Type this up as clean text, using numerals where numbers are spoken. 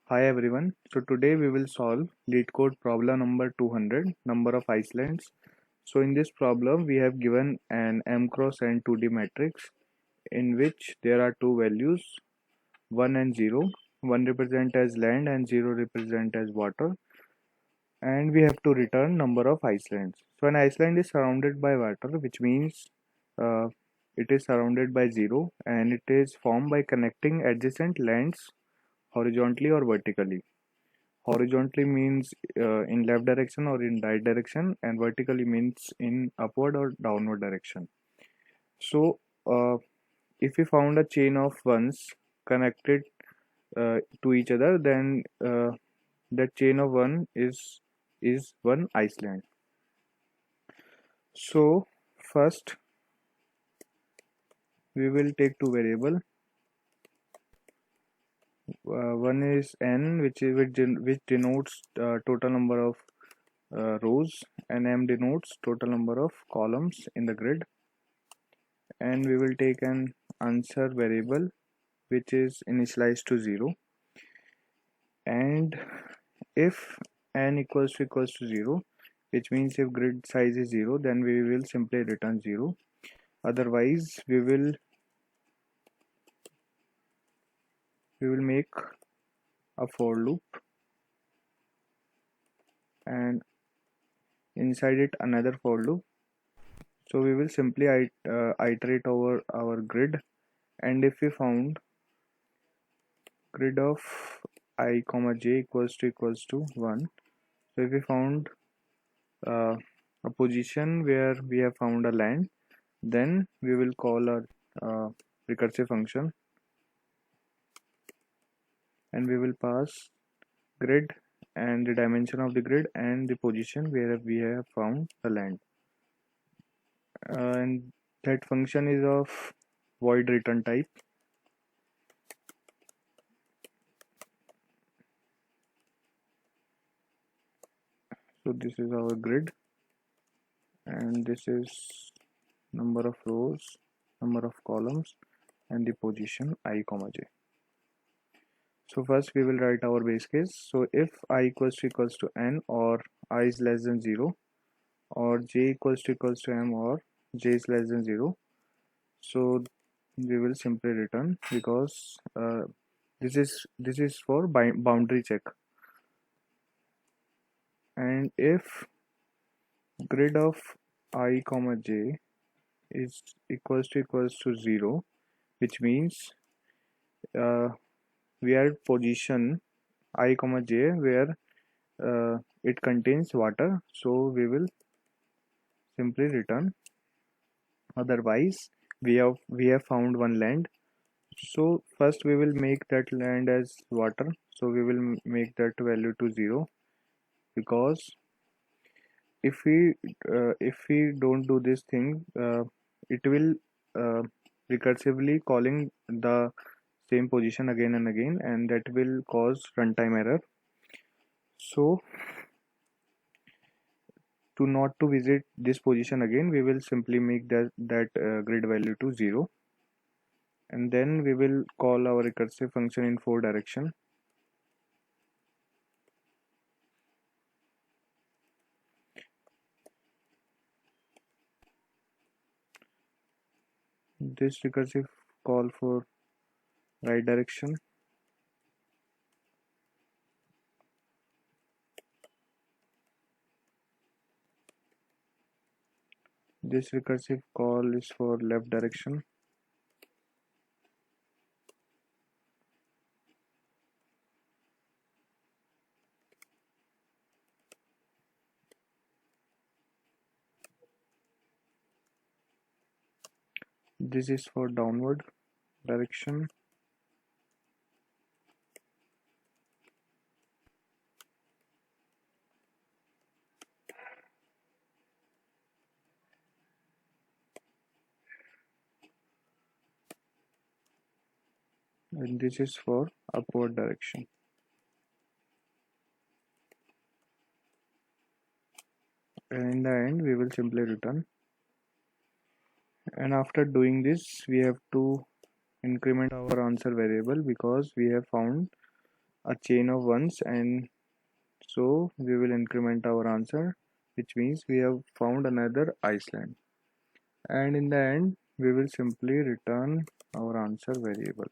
Hi everyone. So today we will solve lead code problem number 200, number of islands. So in this problem we have given an m cross n 2D matrix in which there are two values 1 and 0. 1 represent as land and 0 represent as water, and we have to return number of islands. So an island is surrounded by water, which means uh, it is surrounded by 0, and it is formed by connecting adjacent lands horizontally or vertically. Horizontally means in left direction or in right direction, and vertically means in upward or downward direction. So if we found a chain of ones connected to each other, then that chain of one is one island. So first we will take two variable. One is n, which denotes total number of rows, and m denotes total number of columns in the grid. And we will take an answer variable which is initialized to 0, and if n equals to 0, which means if grid size is 0, then we will simply return 0. Otherwise we will make a for loop, and inside it another for loop. So we will simply iterate over our grid, and if we found grid of I comma j equals to 1, so if we found uh, a position where we have found a land, then we will call a recursive function, and we will pass grid and the dimension of the grid and the position where we have found the land, and that function is of void return type. So this is our grid, and this is number of rows, number of columns, and the position I comma j. So first we will write our base case. So if I equals to n, or I is less than 0, or j equals to m, or j is less than 0, so we will simply return, because this is for boundary check. And if grid of I comma j is equals to 0, which means uh, we are at position I comma j where it contains water, so we will simply return. Otherwise we have found one land, so first we will make that land as water, so we will make that value to 0, because if we don't do this thing, it will uh, recursively calling the same position again and again, and that will cause runtime error. So to not to visit this position again, we will simply make that grid value to 0, and then we will call our recursive function in 4 direction. This recursive call for right direction, this recursive call is for left direction, this is for downward direction, and this is for upward direction. And in the end we will simply return. And after doing this, we have to increment our answer variable, because we have found a chain of ones, and so we will increment our answer, which means we have found another Iceland. And in the end, we will simply return our answer variable.